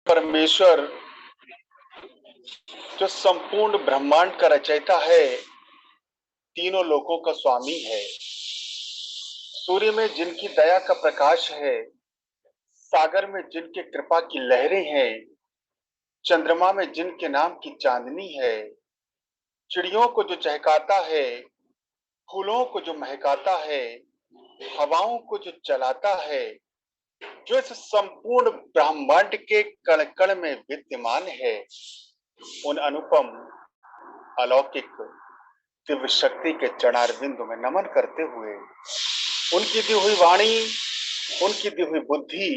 परमेश्वर जो संपूर्ण ब्रह्मांड का रचयिता है, तीनों लोकों का स्वामी है, सूर्य में जिनकी दया का प्रकाश है, सागर में जिनके कृपा की लहरें हैं, चंद्रमा में जिनके नाम की चांदनी है, चिड़ियों को जो चहकाता है, फूलों को जो महकाता है, हवाओं को जो चलाता है, जो इस संपूर्ण ब्रह्मांड के कण कण में विद्यमान है, उन अनुपम अलौकिक दिव्य शक्ति के चरणार बिंदु में नमन करते हुए उनकी दी हुई वाणी, उनकी दी हुई बुद्धि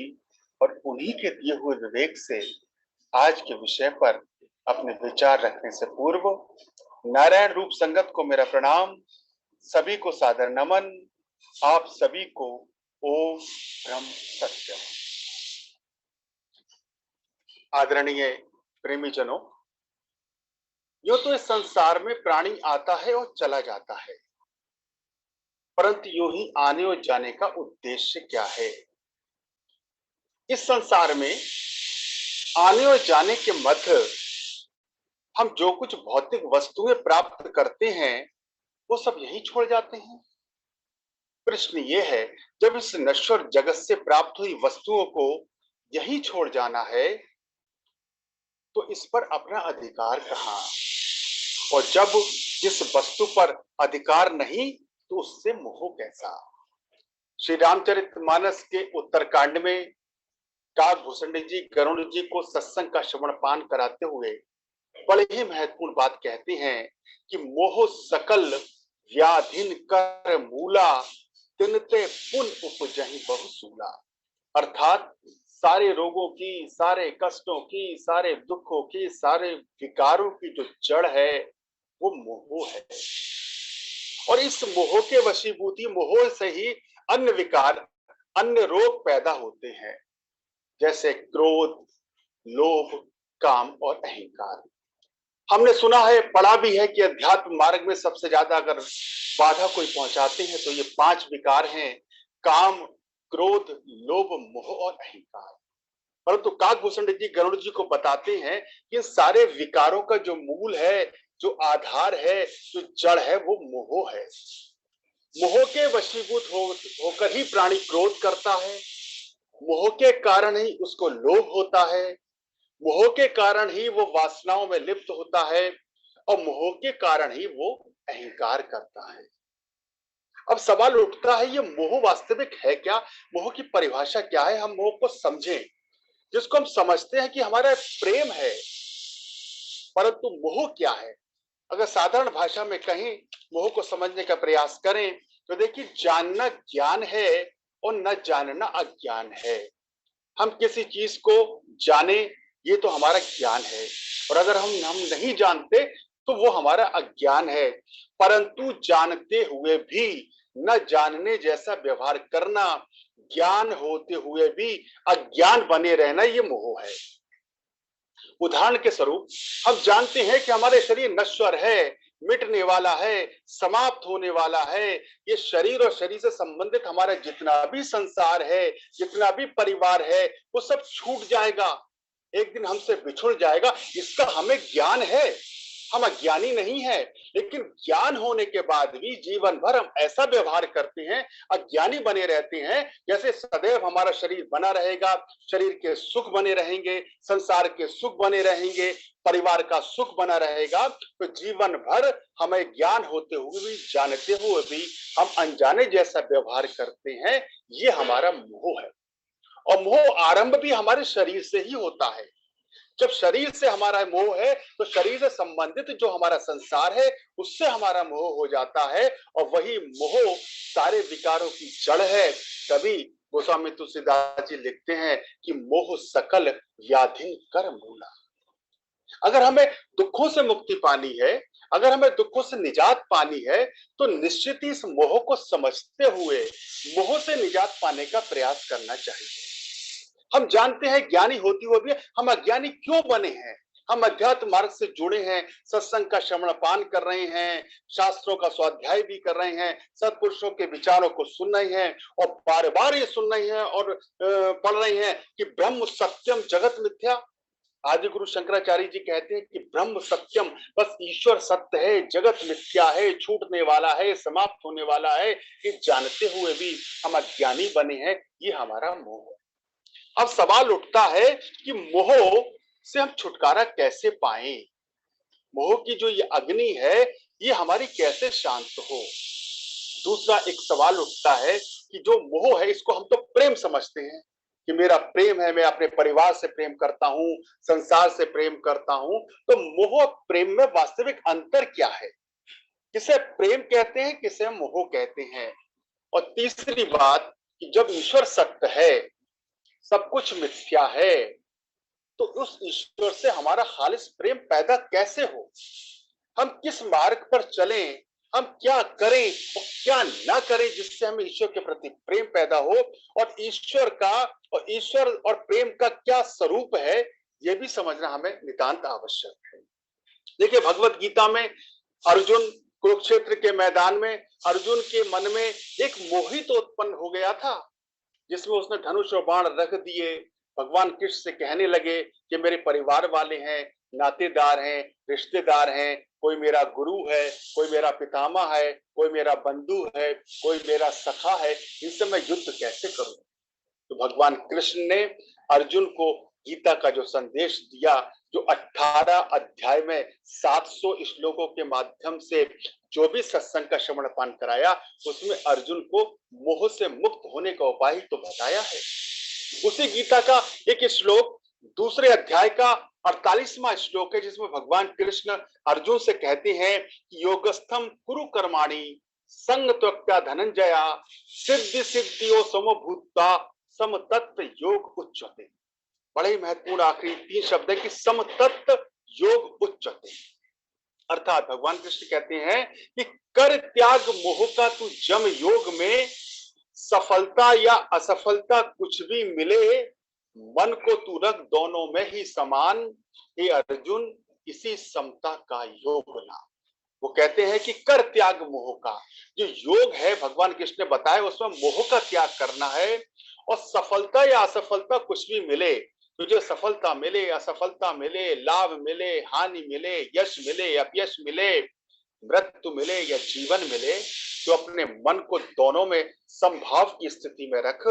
और उन्हीं के दिए हुए विवेक से आज के विषय पर अपने विचार रखने से पूर्व नारायण रूप संगत को मेरा प्रणाम, सभी को सादर नमन, आप सभी को ओम ब्रह्म सत्यम। आदरणीय प्रेमीजनों, यो तो इस संसार में प्राणी आता है और चला जाता है, परंतु यूं ही आने और जाने का उद्देश्य क्या है? इस संसार में आने और जाने के मध्य हम जो कुछ भौतिक वस्तुएं प्राप्त करते हैं वो सब यही छोड़ जाते हैं। प्रश्न ये है, जब इस नश्वर जगत से प्राप्त हुई वस्तुओं को यही छोड़ जाना है तो इस पर अपना अधिकार कहां? और जब जिस वस्तु पर अधिकार नहीं तो उससे मोह कैसा? श्री रामचरितमानस के उत्तरकांड में काकभूषण जी गरुड़ जी को सत्संग का श्रवण पान कराते हुए बड़े ही महत्वपूर्ण बात कहते हैं कि मोह सकल व्याधिन कर मूला, तिनते पुन उपजहि बहुसूला। अर्थात सारे रोगों की, सारे कष्टों की, सारे दुखों की, सारे विकारों की जो जड़ है वो मोह है। और इस मोह के वशीभूति, मोह से ही अन्य विकार, अन्य रोग पैदा होते हैं, जैसे क्रोध, लोभ, काम और अहंकार। हमने सुना है, पढ़ा भी है कि अध्यात्म मार्ग में सबसे ज्यादा अगर बाधा कोई पहुंचाते हैं तो ये 5 विकार हैं: काम, क्रोध, लोभ, मोह और अहंकार। परंतु काकभूषण जी गरुड़ जी को बताते हैं कि सारे विकारों का जो मूल है, जो आधार है, जो जड़ है वो मोह है। मोह के वशीभूत होकर ही प्राणी क्रोध करता है, मोह के कारण ही उसको लोभ होता है, मोह के कारण ही वो वासनाओं में लिप्त होता है और मोह के कारण ही वो अहंकार करता है। अब सवाल उठता है, ये मोह वास्तविक है क्या? मोह की परिभाषा क्या है? हम मोह को समझें, जिसको हम समझते हैं कि हमारा प्रेम है, परंतु मोह क्या है? अगर साधारण भाषा में कहीं मोह को समझने का प्रयास करें तो देखिए, जानना ज्ञान है और न जानना अज्ञान है। हम किसी चीज को जाने, ये तो हमारा ज्ञान है, और अगर हम नहीं जानते तो वो हमारा अज्ञान है। परंतु जानते हुए भी न जानने जैसा व्यवहार करना, ज्ञान होते हुए भी अज्ञान बने रहना, ये मोह है। उदाहरण के स्वरूप हम जानते हैं कि हमारे शरीर नश्वर है, मिटने वाला है, समाप्त होने वाला है। ये शरीर और शरीर से संबंधित हमारा जितना भी संसार है, जितना भी परिवार है, वो सब छूट जाएगा, एक दिन हमसे बिछुड़ जाएगा। इसका हमें ज्ञान है, हम अज्ञानी नहीं है। लेकिन ज्ञान होने के बाद भी जीवन भर हम ऐसा व्यवहार करते हैं, अज्ञानी बने रहते हैं, जैसे सदैव हमारा शरीर बना रहेगा, शरीर के सुख बने रहेंगे, संसार के सुख बने रहेंगे, परिवार का सुख बना रहेगा। तो जीवन भर हमें ज्ञान होते हुए भी, जानते हुए भी हम अनजाने जैसा व्यवहार करते हैं, ये हमारा मोह है। और मोह आरंभ भी हमारे शरीर से ही होता है। जब शरीर से हमारा मोह है तो शरीर से संबंधित जो हमारा संसार है उससे हमारा मोह हो जाता है, और वही मोह सारे विकारों की जड़ है। तभी गोस्वामी तुलसीदास जी लिखते हैं कि मोह सकल व्याधि कर मूला। अगर हमें दुखों से मुक्ति पानी है, अगर हमें दुखों से निजात पानी है, तो निश्चित ही इस मोह को समझते हुए मोह से निजात पाने का प्रयास करना चाहिए। हम जानते हैं ज्ञानी होती हुए भी हम अज्ञानी क्यों बने हैं? हम अध्यात्म मार्ग से जुड़े हैं, सत्संग का श्रवण पान कर रहे हैं, शास्त्रों का स्वाध्याय भी कर रहे हैं, सत्पुरुषों के विचारों को सुन रहे हैं, और बार बार ये सुन रहे हैं और पढ़ रहे हैं कि ब्रह्म सत्यम जगत मिथ्या। आदि गुरु शंकराचार्य जी कहते हैं कि ब्रह्म सत्यम, बस ईश्वर सत्य है, जगत मिथ्या है, छूटने वाला है, समाप्त होने वाला है, ये जानते हुए भी हम अज्ञानी बने हैं, ये हमारा मोह है। अब सवाल उठता है कि मोह से हम छुटकारा कैसे पाएं? मोह की जो ये अग्नि है, ये हमारी कैसे शांत हो? दूसरा एक सवाल उठता है कि जो मोह है इसको हम तो प्रेम समझते हैं कि मेरा प्रेम है, मैं अपने परिवार से प्रेम करता हूं, संसार से प्रेम करता हूं। तो मोह प्रेम में वास्तविक अंतर क्या है? किसे प्रेम कहते हैं, किसे मोह कहते हैं? और तीसरी बात कि जब ईश्वर सत्य है, सब कुछ मिथ्या है, तो उस ईश्वर से हमारा खालिस प्रेम पैदा कैसे हो? हम किस मार्ग पर चलें, हम क्या करें और क्या ना करें जिससे हमें ईश्वर के प्रति प्रेम पैदा हो? और ईश्वर और प्रेम का क्या स्वरूप है, यह भी समझना हमें नितांत आवश्यक है। देखिए, भगवत गीता में अर्जुन कुरुक्षेत्र के मैदान में अर्जुन के मन में एक मोहित तो उत्पन्न हो गया था, जिसमें उसने धनुष और बाण रख दिए। भगवान कृष्ण से कहने लगे कि मेरे परिवार वाले हैं, नातेदार हैं, रिश्तेदार हैं, कोई मेरा गुरु है, कोई मेरा पितामह है, कोई मेरा बंधु है, कोई मेरा सखा है, इनसे मैं युद्ध कैसे करूं? तो भगवान कृष्ण ने अर्जुन को गीता का जो संदेश दिया, जो 18 अध्याय में 700 श्लोकों के माध्यम से जो भी सत्संग का श्रवण पान कराया, उसमें अर्जुन को मोह से मुक्त होने का उपाय तो बताया है। उसी गीता का एक श्लोक दूसरे अध्याय का 48वां श्लोक है, जिसमें भगवान कृष्ण अर्जुन से कहते हैं कि योगस्थम कुरु कर्माणि संग त्वक्ता धनंजया सिद्धि सिद्धियो समभूता समतत्व योग उच्चते। बड़े ही महत्वपूर्ण आखिरी 3 शब्द है कि समतत्व योग उच्चते। अर्थात भगवान कृष्ण कहते हैं कि कर त्याग मोह का तू जम योग में, सफलता या असफलता कुछ भी मिले, मन को तू रख दोनों में ही समान। हे अर्जुन, इसी समता का योग ना। वो कहते हैं कि कर त्याग मोह का, जो योग है भगवान कृष्ण ने बताया, उसमें मोह का त्याग करना है। और सफलता या असफलता कुछ भी मिले, तुझे सफलता मिले, असफलता मिले, लाभ मिले, हानि मिले, यश मिले, अपयश मिले, मृत्यु मिले या जीवन मिले, तो अपने मन को दोनों में समभाव की स्थिति में रख।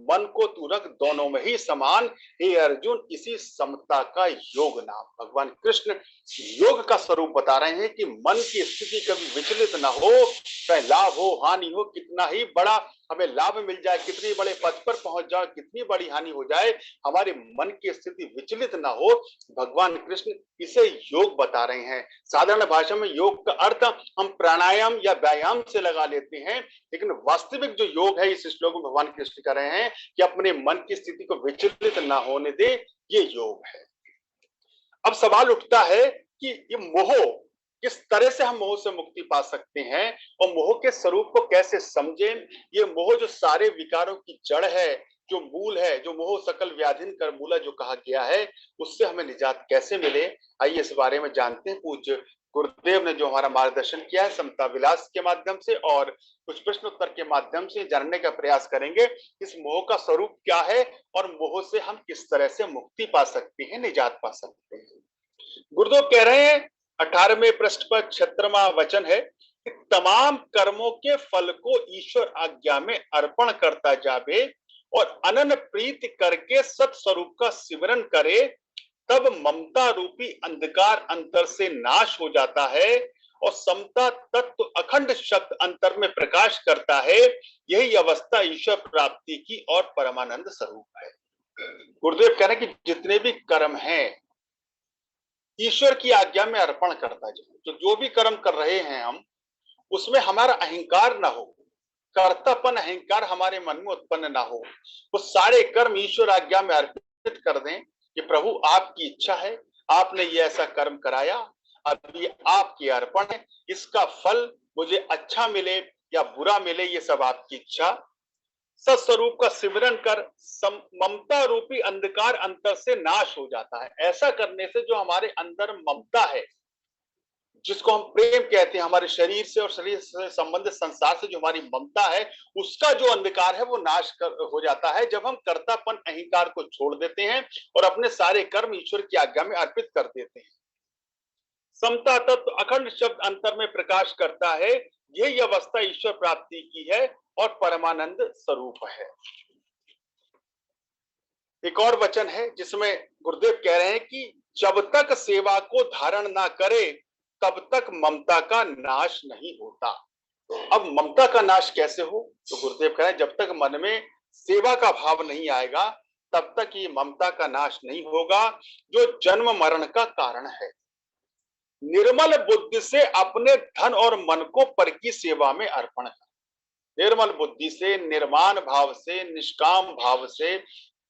मन को तू रख दोनों में ही समान। हे अर्जुन, इसी समता का योग नाम। भगवान कृष्ण योग का स्वरूप बता रहे हैं कि मन की स्थिति कभी विचलित ना हो, चाहे लाभ हो, हानि हो, कितना ही बड़ा हमें लाभ मिल जाए, कितनी बड़े पद पर पहुंच जाए, कितनी बड़ी हानि हो जाए, हमारे मन की स्थिति विचलित ना हो। भगवान कृष्ण इसे योग बता रहे हैं। साधारण भाषा में योग का अर्थ हम प्राणायाम या व्यायाम से लगा लेते हैं, लेकिन वास्तविक जो योग है इस श्लोक में भगवान कृष्ण कर रहे हैं कि अपने मन की स्थिति को विचलित ना होने दे, ये योग है। अब सवाल उठता है कि ये मोह, किस तरह से हम मोह से मुक्ति पा सकते हैं और मोह के स्वरूप को कैसे समझें? ये मोह जो सारे विकारों की जड़ है, जो मूल है, जो मोह सकल व्याधिन कर मूला जो कहा गया है, उससे हमें निजात कैसे मिले, आइए इस बारे में जानते हैं। पूज्य गुरुदेव ने जो हमारा मार्गदर्शन किया है समता विलास के माध्यम से और कुछ प्रश्न उत्तर के माध्यम से जानने का प्रयास करेंगे इस मोह का स्वरूप क्या है और मोह से हम किस तरह से मुक्ति पा सकते हैं, निजात पा सकते हैं। गुरुदेव कह रहे हैं 18वें पृष्ठ पर 76वां वचन है कि तमाम कर्मों के फल को ईश्वर आज्ञा में अर्पण करता जावे और अनन्य प्रीति करके सत्स्वरूप का सिमरन करे, तब ममता रूपी अंधकार अंतर से नाश हो जाता है और समता तत्व अखंड शब्द अंतर में प्रकाश करता है। यही अवस्था ईश्वर प्राप्ति की और परमानंद स्वरूप है। गुरुदेव कह रहे हैं कि जितने भी कर्म हैं ईश्वर की आज्ञा में अर्पण करता जाए। तो जो भी कर्म कर रहे हैं हम, उसमें हमारा अहंकार ना हो, कर्तापन अहंकार हमारे मन में उत्पन्न ना हो। वो सारे कर्म ईश्वर आज्ञा में अर्पित कर दें कि प्रभु आपकी इच्छा है, आपने ये ऐसा कर्म कराया, अब ये आपकी अर्पण है, इसका फल मुझे अच्छा मिले या बुरा मिले, ये सब आपकी इच्छा। सत्स्वरूप का सिमरन कर ममता रूपी अंधकार अंतर से नाश हो जाता है। ऐसा करने से जो हमारे अंदर ममता है, जिसको हम प्रेम कहते हैं, हमारे शरीर से और शरीर से संबंधित संसार से जो हमारी ममता है, उसका जो अंधकार है वो हो जाता है जब हम कर्तापन अहंकार को छोड़ देते हैं और अपने सारे कर्म ईश्वर की आज्ञा में अर्पित कर देते हैं। समता तत्व अखंड शब्द अंतर में प्रकाश करता है। यही अवस्था ईश्वर प्राप्ति की है और परमानंद स्वरूप है। एक और वचन है जिसमें गुरुदेव कह रहे हैं कि जब तक सेवा को धारण ना करे तब तक ममता का नाश नहीं होता। अब ममता का नाश कैसे हो? तो गुरुदेव कह रहे हैं जब तक मन में सेवा का भाव नहीं आएगा तब तक ये ममता का नाश नहीं होगा, जो जन्म मरण का कारण है। निर्मल बुद्धि से अपने धन और मन को पर की सेवा में अर्पण कर। निर्मल बुद्धि से, निर्माण भाव से, निष्काम भाव से,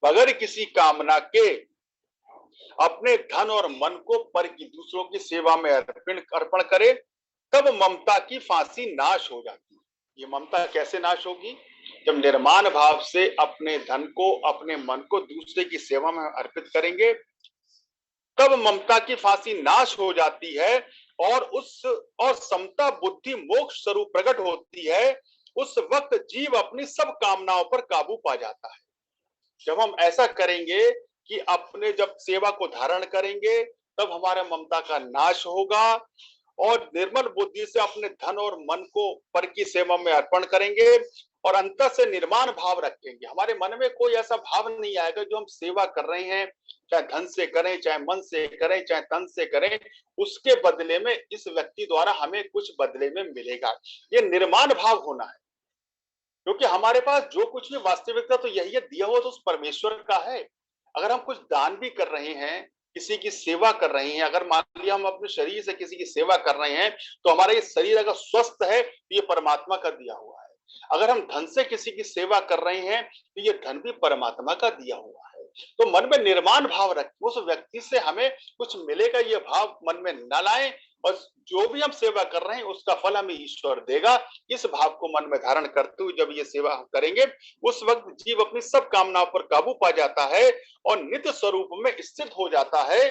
बगैर किसी कामना के अपने धन और मन को पर की दूसरों की सेवा में अर्पण करे, तब ममता की फांसी नाश हो जाती है। ये ममता कैसे नाश होगी? जब निर्माण भाव से अपने धन को, अपने मन को दूसरे की सेवा में अर्पित करेंगे, तब ममता की फांसी नाश हो जाती है और समता बुद्धि मोक्ष स्वरूप प्रकट होती है। उस वक्त जीव अपनी सब कामनाओं पर काबू पा जाता है। जब हम ऐसा करेंगे कि अपने जब सेवा को धारण करेंगे तब हमारा ममता का नाश होगा और निर्मल बुद्धि से अपने धन और मन को पर की सेवा में अर्पण करेंगे और अंतर से निर्माण भाव रखेंगे। हमारे मन में कोई ऐसा भाव नहीं आएगा जो हम सेवा कर रहे हैं, चाहे धन से करें, चाहे मन से करें, चाहे तन से करें, उसके बदले में इस व्यक्ति द्वारा हमें कुछ बदले में मिलेगा। ये निर्माण भाव होना है, क्योंकि हमारे पास जो कुछ भी वास्तविकता तो यही है, दिया हुआ तो उस परमेश्वर का है। अगर हम कुछ दान भी कर रहे हैं, किसी की सेवा कर रहे हैं, अगर मान लिया हम अपने शरीर से किसी की सेवा कर रहे हैं, तो हमारा ये शरीर अगर स्वस्थ है तो ये परमात्मा का दिया हुआ है। अगर हम धन से किसी की सेवा कर रहे हैं तो ये धन भी परमात्मा का दिया हुआ है। तो मन में निर्माण भाव रखें, उस व्यक्ति से हमें कुछ मिलेगा ये भाव मन में न लाएं, और जो भी हम सेवा कर रहे हैं उसका फल हमें ईश्वर देगा, इस भाव को मन में धारण करते हुए जब ये सेवा हम करेंगे, उस वक्त जीव अपनी सब कामनाओं पर काबू पा जाता है और नित्य स्वरूप में स्थित हो जाता है।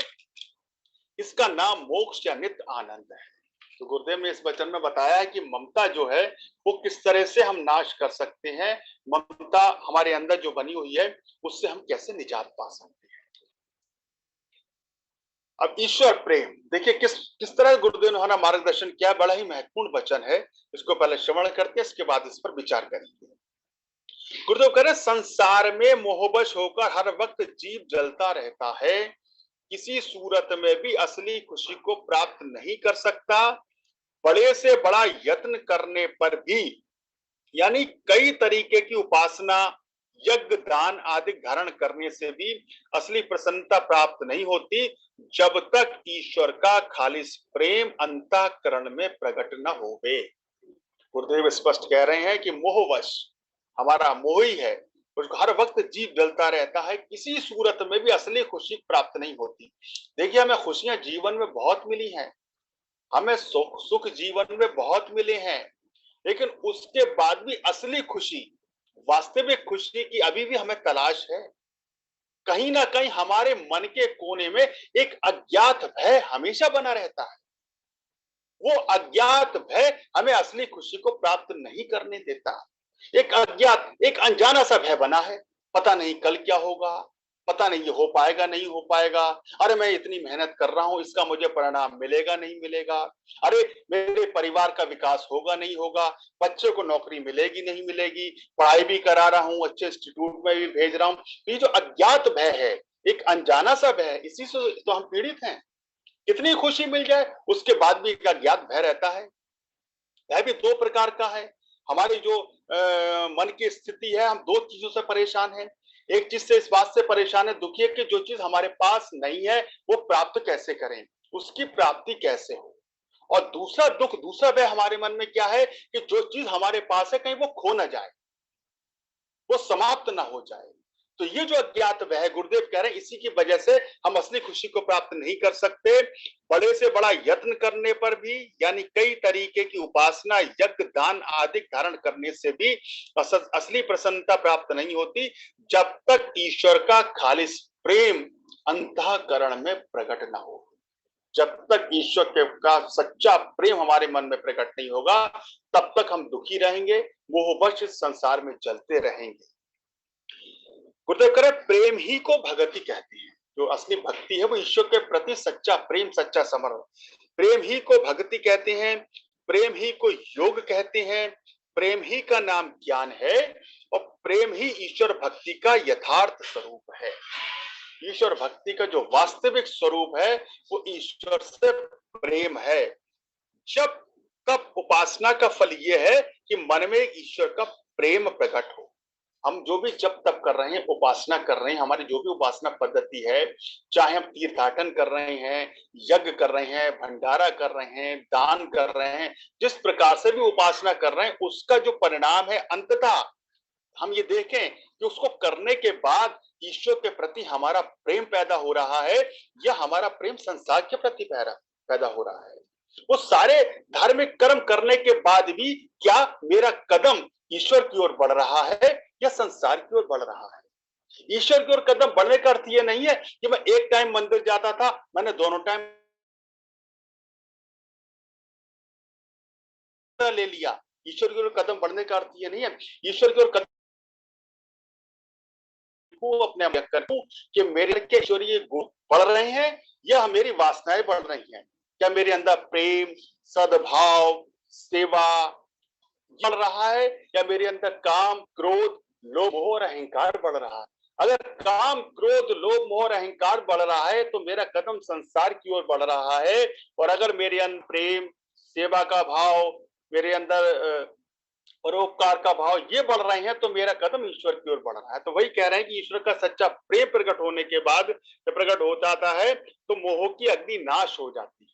इसका नाम मोक्ष या नित्य आनंद है। तो गुरुदेव ने इस वचन में बताया है कि ममता जो है वो किस तरह से हम नाश कर सकते हैं, ममता हमारे अंदर जो बनी हुई है उससे हम कैसे निजात पा सकते हैं। अब ईश्वर प्रेम देखिए किस तरह गुरुदेव ने हमारा मार्गदर्शन किया, बड़ा ही महत्वपूर्ण वचन है। इसको पहले श्रवण करके इसके बाद इस पर विचार करेंगे। गुरुदेव कह रहे संसार में मोहवश होकर हर वक्त जीव जलता रहता है, किसी सूरत में भी असली खुशी को प्राप्त नहीं कर सकता। बड़े से बड़ा यत्न करने पर भी, यानी कई तरीके की उपासना, यज्ञ, दान आदि धारण करने से भी असली प्रसन्नता प्राप्त नहीं होती, जब तक ईश्वर का खालिस प्रेम अंतःकरण में प्रकट न होवे। गुरुदेव स्पष्ट कह रहे हैं कि मोहवश, हमारा मोह ही है, उसको हर वक्त जीव जलता रहता है, किसी सूरत में भी असली खुशी प्राप्त नहीं होती। देखिए हमें खुशियां जीवन में बहुत मिली हैं, हमें सुख जीवन में बहुत मिले हैं, लेकिन उसके बाद भी असली खुशी, वास्तविक खुशी की अभी भी हमें तलाश है। कहीं ना कहीं हमारे मन के कोने में एक अज्ञात भय हमेशा बना रहता है। वो अज्ञात भय हमें असली खुशी को प्राप्त नहीं करने देता। एक अज्ञात, एक अनजाना सा भय बना है, पता नहीं कल क्या होगा, पता नहीं ये हो पाएगा नहीं हो पाएगा, अरे मैं इतनी मेहनत कर रहा हूं, इसका मुझे परिणाम मिलेगा नहीं मिलेगा, अरे मेरे परिवार का विकास होगा नहीं होगा, बच्चे को नौकरी मिलेगी नहीं मिलेगी, पढ़ाई भी करा रहा हूं, अच्छे इंस्टीट्यूट में भी भेज रहा हूं। ये जो अज्ञात भय है, एक अनजाना सा भय है, इसी से तो हम पीड़ित हैं। कितनी खुशी मिल जाए उसके बाद भी एक अज्ञात भय रहता है। भय भी दो प्रकार का है। हमारी जो मन की स्थिति है, हम दो चीजों से परेशान हैं। एक चीज से इस बात से परेशान है, दुखी है कि जो चीज हमारे पास नहीं है वो प्राप्त कैसे करें, उसकी प्राप्ति कैसे हो। और दूसरा दुख, दूसरा भय हमारे मन में क्या है कि जो चीज हमारे पास है कहीं वो खो ना जाए, वो समाप्त ना हो जाए। तो ये जो अज्ञात भय है, गुरुदेव कह रहे हैं इसी की वजह से हम असली खुशी को प्राप्त नहीं कर सकते। बड़े से बड़ा यत्न करने पर भी, यानी कई तरीके की उपासना, यज्ञ, दान आदि धारण करने से भी असली प्रसन्नता प्राप्त नहीं होती, जब तक ईश्वर का खालिस प्रेम अंतःकरण में प्रकट ना हो। जब तक ईश्वर के का सच्चा प्रेम हमारे मन में प्रकट नहीं होगा, तब तक हम दुखी रहेंगे, मोहवश इस संसार में चलते रहेंगे। गुरुदेव कह रहे प्रेम ही को भगति कहते हैं। जो असली भक्ति है वो ईश्वर के प्रति सच्चा प्रेम, सच्चा समर्पण। प्रेम ही को भक्ति कहते हैं, प्रेम ही को योग कहते हैं, प्रेम ही का नाम ज्ञान है और प्रेम ही ईश्वर भक्ति का यथार्थ स्वरूप है। ईश्वर भक्ति का जो वास्तविक स्वरूप है वो ईश्वर से प्रेम है। जब तब उपासना का फल ये है कि मन में ईश्वर का प्रेम प्रकट हो। हम जो भी जप तप कर रहे हैं, उपासना कर रहे हैं, हमारी जो भी उपासना पद्धति है, चाहे हम तीर्थाटन कर रहे हैं, यज्ञ कर रहे हैं, भंडारा कर रहे हैं, दान कर रहे हैं, जिस प्रकार से भी उपासना कर रहे हैं, उसका जो परिणाम है अंततः हम ये देखें कि उसको करने के बाद ईश्वर के प्रति हमारा प्रेम पैदा हो रहा है या हमारा प्रेम संसार के प्रति पैदा हो रहा है। वो सारे धार्मिक कर्म करने के बाद भी क्या मेरा कदम ईश्वर की ओर बढ़ रहा है या संसार की ओर बढ़ रहा है? ईश्वर की ओर कदम बढ़ने का अर्थ ये नहीं है कि मैं एक टाइम मंदिर जाता था, मैंने दोनों टाइम ले लिया। ईश्वर की ओर कदम बढ़ने का अर्थ ये नहीं है। ईश्वर की ओर कदम अपने आप करूं कि मेरे के ईश्वरीय गुण बढ़ रहे हैं या मेरी वासनाएं बढ़ रही हैं। क्या मेरे अंदर प्रेम, सद्भाव, सेवा बढ़ रहा है या मेरे अंदर काम, क्रोध, लोभ और अहंकार बढ़ रहा है? अगर काम, क्रोध, लोभ, मोह और अहंकार बढ़ रहा है तो मेरा कदम संसार की ओर बढ़ रहा है। और अगर मेरे अंदर प्रेम, सेवा का भाव, मेरे अंदर परोपकार का भाव ये बढ़ रहे हैं तो मेरा कदम ईश्वर की ओर बढ़ रहा है। तो वही कह रहे हैं कि ईश्वर का सच्चा प्रेम प्रकट होने के बाद, जब प्रकट हो जाता है तो मोह की अग्नि नाश हो जाती है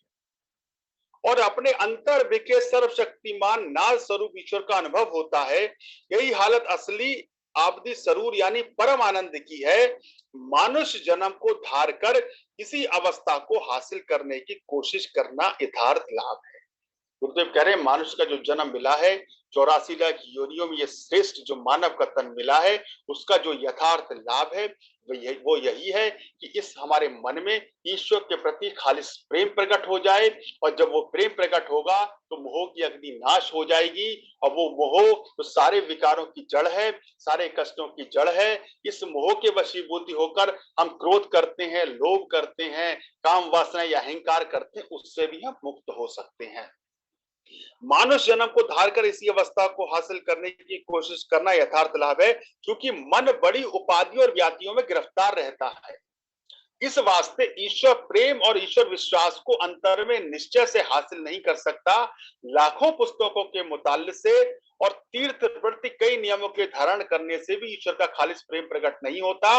और अपने अंतर विके सर्वशक्तिमान नाद स्वरूप ईश्वर का अनुभव होता है। यही हालत असली आबदी सरूर यानी परम आनंद की है। मानुष जन्म को धार कर इसी अवस्था को हासिल करने की कोशिश करना यथार्थ लाभ है। गुरुदेव कह रहे हैं मानुष का जो जन्म मिला है, 84 लाख योनियों में ये श्रेष्ठ जो मानव का तन मिला है, उसका जो यथार्थ लाभ है वो यही है कि इस हमारे मन में ईश्वर के प्रति खालिस प्रेम प्रकट हो जाए। और जब वो प्रेम प्रकट होगा तो मोह की अग्नि नाश हो जाएगी और वो मोह तो सारे विकारों की जड़ है, सारे कष्टों की जड़ है। इस मोह के वशीभूत होकर हम क्रोध करते हैं, लोभ करते हैं, काम वासना या अहंकार करते हैं, उससे भी हम मुक्त हो सकते हैं। मानुष जन्म को धार कर इसी अवस्था को हासिल करने की कोशिश करना यथार्थ लाभ है, क्योंकि मन बड़ी उपाधियों और व्याधियों में गिरफ्तार रहता है। इस वास्ते ईश्वर प्रेम और ईश्वर विश्वास को अंतर में निश्चय से हासिल नहीं कर सकता। लाखों पुस्तकों के मुताल्लिक से और तीर्थ प्रति कई नियमों के धारण करने से भी ईश्वर का खालिस प्रेम प्रकट नहीं होता।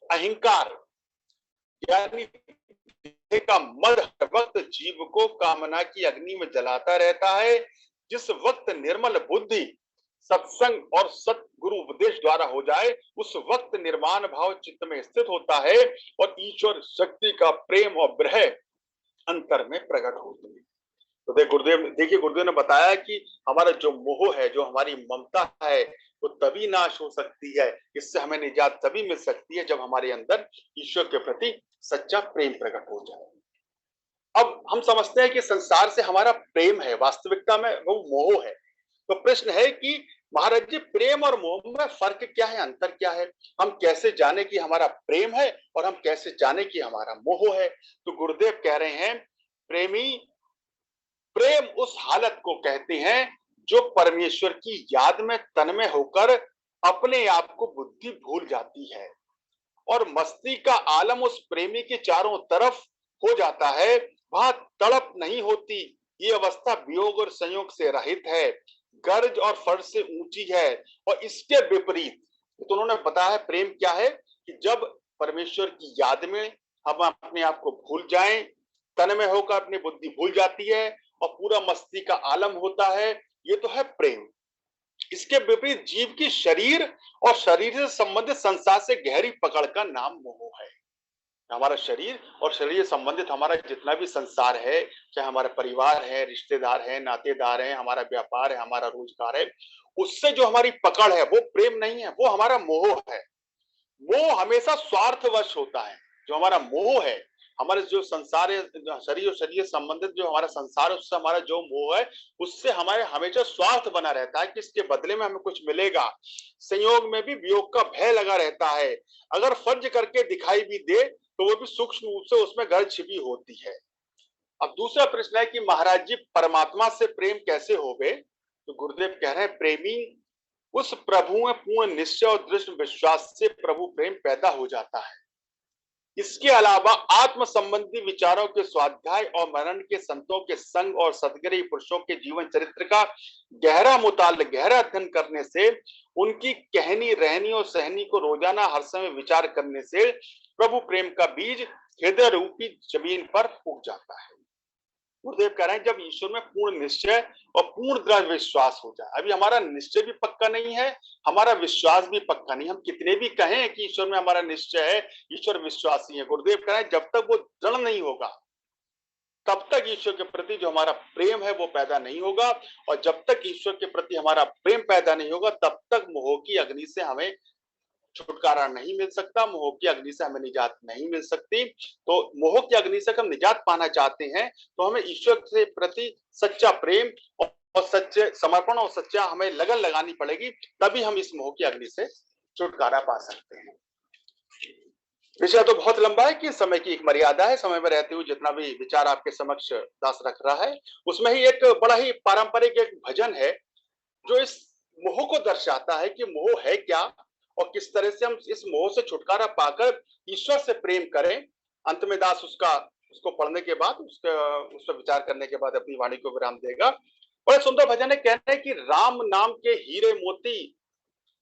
अहंकार यानी का मद हर वक्त जीव को कामना की अग्नि में जलाता रहता है। जिस वक्त निर्मल बुद्धि सत्संग और सतगुरु उपदेश द्वारा हो जाए, उस वक्त निर्वाण भाव चित्त में स्थित होता है और ईश्वर शक्ति का प्रेम और ब्रह अंतर में प्रकट होती है। तो देखिए गुरुदेव ने बताया कि हमारा जो मोह है, जो हमारी ममता है, वो तभी नाश हो सकती है, इससे हमें निजात तभी मिल सकती है जब हमारे अंदर ईश्वर के प्रति सच्चा प्रेम प्रकट हो जाए। अब हम समझते हैं कि संसार से हमारा प्रेम है, वास्तविकता में वो मोह है। तो प्रश्न है कि महाराज जी प्रेम और मोह में फर्क क्या है, अंतर क्या है? हम कैसे जाने कि हमारा प्रेम है और हम कैसे जाने कि हमारा मोह है? तो गुरुदेव कह रहे हैं प्रेम उस हालत को कहते हैं जो परमेश्वर की याद में तन्मय होकर अपने आप को बुद्धि भूल जाती है और मस्ती का आलम उस प्रेमी के चारों तरफ हो जाता है। वहां तड़प नहीं होती। ये अवस्था वियोग और संयोग से रहित है, गर्ज और फर्ज से ऊंची है। और इसके विपरीत तो उन्होंने बताया प्रेम क्या है कि जब परमेश्वर की याद में हम अपने आप को भूल जाएं, तन्मय होकर अपनी बुद्धि भूल जाती है और पूरा मस्ती का आलम होता है, ये तो है प्रेम। इसके विपरीत जीव की शरीर और शरीर से संबंधित संसार से गहरी पकड़ का नाम मोह है। हमारा शरीर और शरीर से संबंधित हमारा जितना भी संसार है, चाहे हमारा परिवार है, रिश्तेदार है, नातेदार है, हमारा व्यापार है, हमारा रोजगार है, उससे जो हमारी पकड़ है वो प्रेम नहीं है, वो हमारा मोह है। मोह हमेशा स्वार्थवश होता है। जो हमारा मोह है हमारे जो संसार है, शरीर और शरीर से संबंधित जो हमारा संसार है, उससे हमारा जो मोह है, उससे हमारे हमेशा स्वार्थ बना रहता है कि इसके बदले में हमें कुछ मिलेगा। संयोग में भी वियोग का भय लगा रहता है। अगर फर्ज करके दिखाई भी दे तो वो भी सूक्ष्म रूप से उसमें घर छिपी होती है। अब दूसरा प्रश्न है कि महाराज जी, परमात्मा से प्रेम कैसे होवे? तो गुरुदेव कह रहे हैं, प्रेमी उस प्रभु में पूर्ण निश्चय और दृढ़ विश्वास से प्रभु प्रेम पैदा हो जाता है। इसके अलावा आत्म संबंधी विचारों के स्वाध्याय और मनन के संतों के संग और सदगरी पुरुषों के जीवन चरित्र का गहरा मुताल गहरा अध्ययन करने से, उनकी कहनी रहनी और सहनी को रोजाना हर समय विचार करने से प्रभु प्रेम का बीज हृदय रूपी जमीन पर उग जाता है। गुरुदेव कह रहे हैं, जब ईश्वर में पूर्ण निश्चय और पूर्ण दृढ़ विश्वास हो जाए। अभी हमारा निश्चय भी पक्का नहीं है, हमारा विश्वास भी पक्का नहीं। हम कितने भी कहें कि ईश्वर में हमारा निश्चय है, ईश्वर विश्वासी है, गुरुदेव कह रहे हैं जब तक वो दृढ़ नहीं होगा तब तक ईश्वर के प्रति जो हमारा प्रेम है वो पैदा नहीं होगा। और जब तक ईश्वर के प्रति हमारा प्रेम पैदा नहीं होगा तब तक मोह की अग्नि से हमें छुटकारा नहीं मिल सकता, मोह की अग्नि से हमें निजात नहीं मिल सकती। तो मोह की अग्नि से हम निजात पाना चाहते हैं तो हमें ईश्वर के प्रति सच्चा प्रेम और सच्चे समर्पण और सच्चा हमें लगन लगानी पड़ेगी, तभी हम इस मोह की अग्नि से छुटकारा पा सकते हैं। विषय तो बहुत लंबा है कि समय की एक मर्यादा है। समय में रहते हुए जितना भी विचार आपके समक्ष दास रख रहा है, उसमें ही एक बड़ा ही पारंपरिक एक भजन है जो इस मोह को दर्शाता है कि मोह है क्या और किस तरह से हम इस मोह से छुटकारा पाकर ईश्वर से प्रेम करें। अंत में दास उसको पढ़ने के बाद उस पर विचार करने के बाद अपनी वाणी को विराम देगा। बड़ा सुंदर भजन है। कहते हैं कि राम नाम के हीरे मोती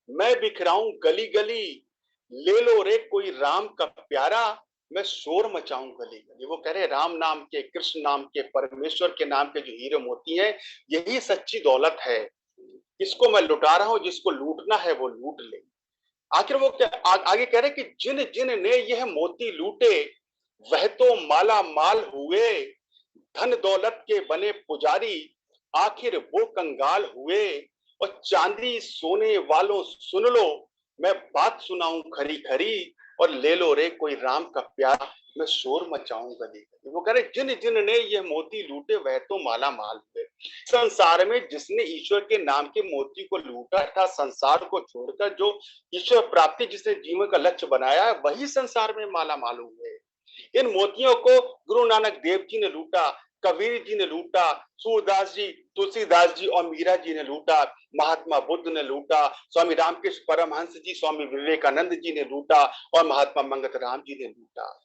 मैं बिखराऊं गली गली, ले लो रे कोई राम का प्यारा, मैं शोर मचाऊं गली गली। वो कह रहे राम नाम के, कृष्ण नाम के, परमेश्वर के नाम के जो हीरे मोती हैं, यही सच्ची दौलत है। इसको मैं लुटा रहा हूं, जिसको लूटना है वो लूट ले। आखिर वो आगे कह रहे कि जिन जिन ने यह मोती लूटे वह तो माला माल हुए, धन दौलत के बने पुजारी आखिर वो कंगाल हुए। और चांदी सोने वालों सुन लो, मैं बात सुनाऊं खरी खरी, और ले लो रे कोई राम का प्यार, मैं शोर मचाऊं गली गली। वो कह रहे जिन जिन ने ये मोती लूटे वह तो माला माल हुए। संसार में जिसने ईश्वर के नाम के मोती को लूटा था, संसार को छोड़कर जो ईश्वर प्राप्ति जिसने जीवन का लक्ष्य बनाया है, वही संसार में माला माल हुए। इन मोतियों को गुरु नानक देव जी ने लूटा, कबीर जी ने लूटा, सूरदास जी, तुलसीदास जी और मीरा जी ने लूटा, महात्मा बुद्ध ने लूटा, स्वामी रामकृष्ण परमहंस जी, स्वामी विवेकानंद जी ने लूटा और महात्मा मंगत राम जी ने लूटा।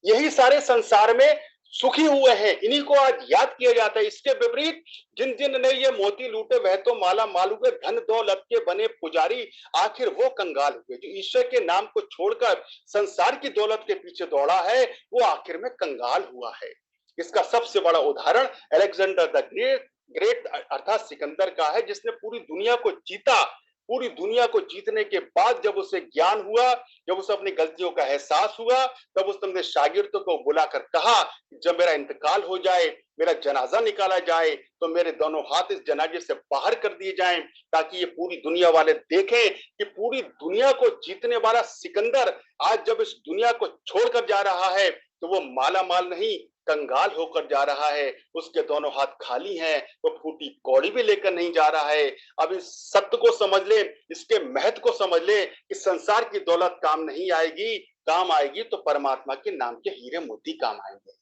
यही सारे संसार में सुखी हुए हैं, इन्हीं को आज याद किया जाता है। इसके विपरीत जिन जिन ने ये मोती लूटे वह तो माला माल हुए, धन दौलत के बने पुजारी आखिर वो कंगाल हुए। जो ईश्वर के नाम को छोड़कर संसार की दौलत के पीछे दौड़ा है वो आखिर में कंगाल हुआ है। इसका सबसे बड़ा उदाहरण अलेक्जेंडर द ग्रेट अर्थात सिकंदर का है, जिसने पूरी दुनिया को जीता। पूरी दुनिया को जीतने के बाद जब उसे ज्ञान हुआ, जब उसे अपनी गलतियों का एहसास हुआ, तब उसने अपने शागिर्दों को बुलाकर कहा जब मेरा इंतकाल हो जाए, मेरा जनाजा निकाला जाए, तो मेरे दोनों हाथ इस जनाजे से बाहर कर दिए जाएं, ताकि ये पूरी दुनिया वाले देखें कि पूरी दुनिया को जीतने वाला सिकंदर आज जब इस दुनिया को छोड़कर जा रहा है तो वो माला माल नहीं, कंगाल होकर जा रहा है। उसके दोनों हाथ खाली हैं, वो फूटी कौड़ी भी लेकर नहीं जा रहा है। अब इस सत्य को समझ ले, इसके महत्व को समझ ले कि संसार की दौलत काम नहीं आएगी, काम आएगी तो परमात्मा के नाम के हीरे मोती काम आएंगे।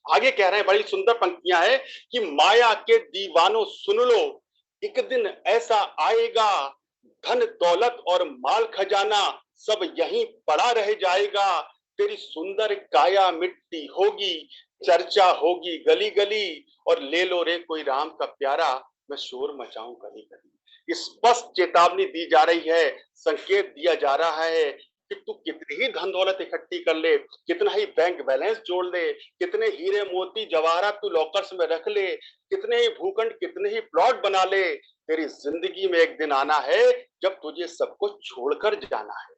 आगे कह रहे हैं, बड़ी सुंदर पंक्तियां हैं कि माया के दीवानों सुन लो, एक दिन ऐसा आएगा, धन दौलत और माल खजाना सब यहीं पड़ा रह जाएगा, तेरी सुंदर काया मिट्टी होगी, चर्चा होगी गली गली, और ले लो रे कोई राम का प्यारा, मैं शोर मचाऊं गली गली। स्पष्ट चेतावनी दी जा रही है, संकेत दिया जा रहा है कि तू कितनी ही धन दौलत इकट्ठी कर ले, कितना ही बैंक बैलेंस जोड़ ले, कितने हीरे मोती जवाहरात तू लॉकर्स में रख ले, कितने ही भूखंड, कितने ही प्लॉट बना ले, तेरी जिंदगी में एक दिन आना है जब तुझे सब कुछ छोड़कर जाना है।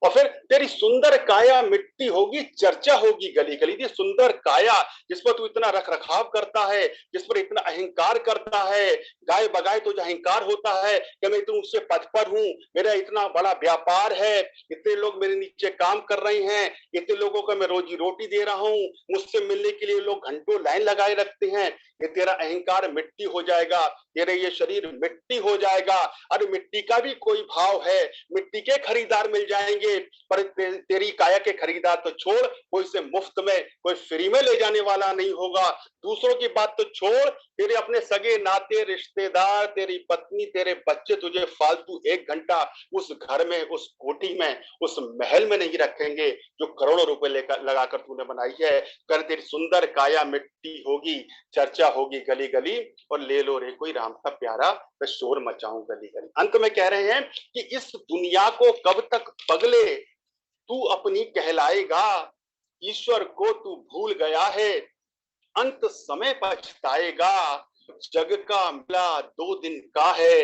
और फिर तेरी सुंदर काया मिट्टी होगी, चर्चा होगी गली गली। ये सुंदर काया जिस पर तू इतना रख रखाव करता है, जिस पर इतना अहंकार करता है, गाय बगाए तो जो अहंकार होता है कि मैं तुमसे पद पर हूं, मेरा इतना बड़ा व्यापार है, इतने लोग मेरे नीचे काम कर रहे हैं, इतने लोगों को मैं रोजी रोटी दे रहा हूं, मुझसे मिलने के लिए लोग घंटों लाइन लगाए रखते हैं। ये तेरा अहंकार मिट्टी हो जाएगा, तेरे ये शरीर मिट्टी हो जाएगा। अरे मिट्टी का भी कोई भाव है, मिट्टी के खरीदार मिल जाएंगे, पर तेरी काया के खरीदार तो छोड़, कोई से मुफ्त में, कोई फ्री में ले जाने वाला नहीं होगा। दूसरों की बात तो छोड़, तेरे अपने सगे नाते रिश्तेदार, तेरी पत्नी, तेरे बच्चे तुझे फालतू 1 घंटा उस घर में, उस कोठी में, उस महल में नहीं रखेंगे जो करोड़ों रुपए लेकर लगाकर तूने बनाई है। कर तेरी सुंदर काया मिट्टी होगी, चर्चा होगी गली गली, और ले लो रे कोई राम का प्यारा, मैं शोर मचाऊं गली गली। अंत में कह रहे हैं कि इस दुनिया को कब तक पगले तू अपनी कहलाएगा, ईश्वर को तू भूल गया है, अंत समय पछताएगा। जग का मेला 2 दिन का है,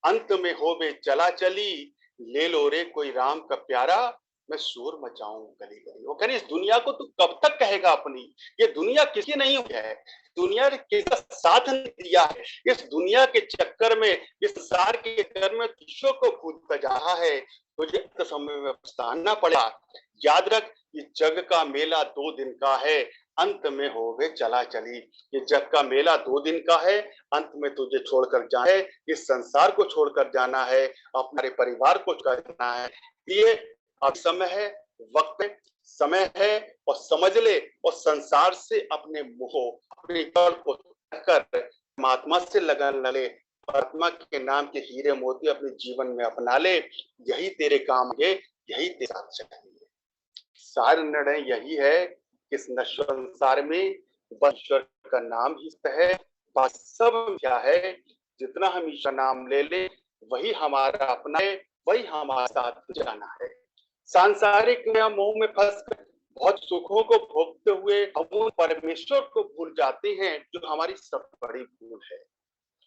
अंत में होवे चला चली, ले लो रे कोई राम का प्यारा, मैं शोर मचाऊं गली गली। वो कह रहे इस दुनिया को तू कब तक कहेगा अपनी, ये दुनिया किसी नहीं है, दुनिया ने किसका साथ नहीं दिया है। इस दुनिया के चक्कर में, इस संसार के चक्कर में ईश्वर को भूलता जा रहा है, तुझे तो समय में पछताना पड़ेगा। याद रख, ये जग का मेला 2 दिन का है, अंत में होवे चला चली। ये जग का मेला 2 दिन का है, अंत में तुझे छोड़कर जाना है, इस संसार को छोड़कर जाना है, अपने परिवार को छोड़कर जाना है। ये अब समय है, वक्त है, समय है, और समझ ले, और संसार से अपने मुंह, अपने कल को कर परमात्मा से लगन ले, परमात्मा के नाम के हीरे मोती अपने जीवन में अपना ले, यही तेरे काम के, यही तेरे साथ चाहिए। सार निर्णय यही है कि इस नश्वर संसार में ईश्वर का नाम ही है, बस सब क्या है, जितना हम ईश्वर नाम ले ले वही हमारा अपना है, वही हमारा साथ जाना है। सांसारिक मोह में फंस कर बहुत सुखों को भोगते हुए हम परमेश्वर को भूल जाते हैं, जो हमारी सब बड़ी भूल है।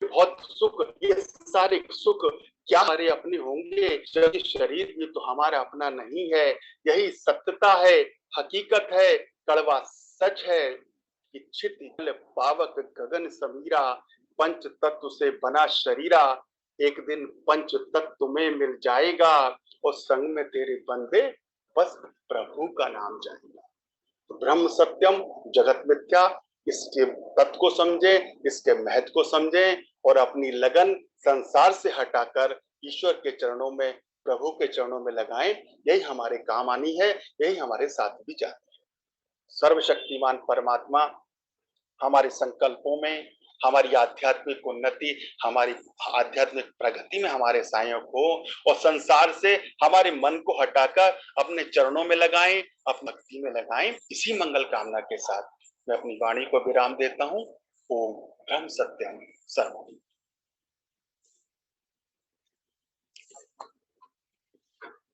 बहुत सुख, ये सारे सुख क्या हमारे अपने होंगे जब शरीर भी तो हमारा अपना नहीं है। यही सत्यता है, हकीकत है, कड़वा सच है कि छित पावक गगन समीरा, पंच तत्व से बना शरीरा, एक दिन पंच तत्व में मिल जाएगा, और संग में तेरे बंदे बस प्रभु का नाम जाएगा। ब्रह्म सत्यम जगत मिथ्या, इसके तत्व को समझे, इसके महत्व को समझे, और अपनी लगन संसार से हटाकर ईश्वर के चरणों में, प्रभु के चरणों में लगाएं। यही हमारे काम आनी है, यही हमारे साथ भी जाती है। सर्वशक्तिमान परमात्मा हमारे संकल्पों में, हमारी आध्यात्मिक उन्नति, हमारी आध्यात्मिक प्रगति में हमारे सहायक हो, और संसार से हमारे मन को हटाकर अपने चरणों में लगाएं, अपनी भक्ति में लगाएं। इसी मंगल कामना के साथ मैं अपनी वाणी को विराम देता हूं। ओम ब्रह्म सत्यम सर्वम।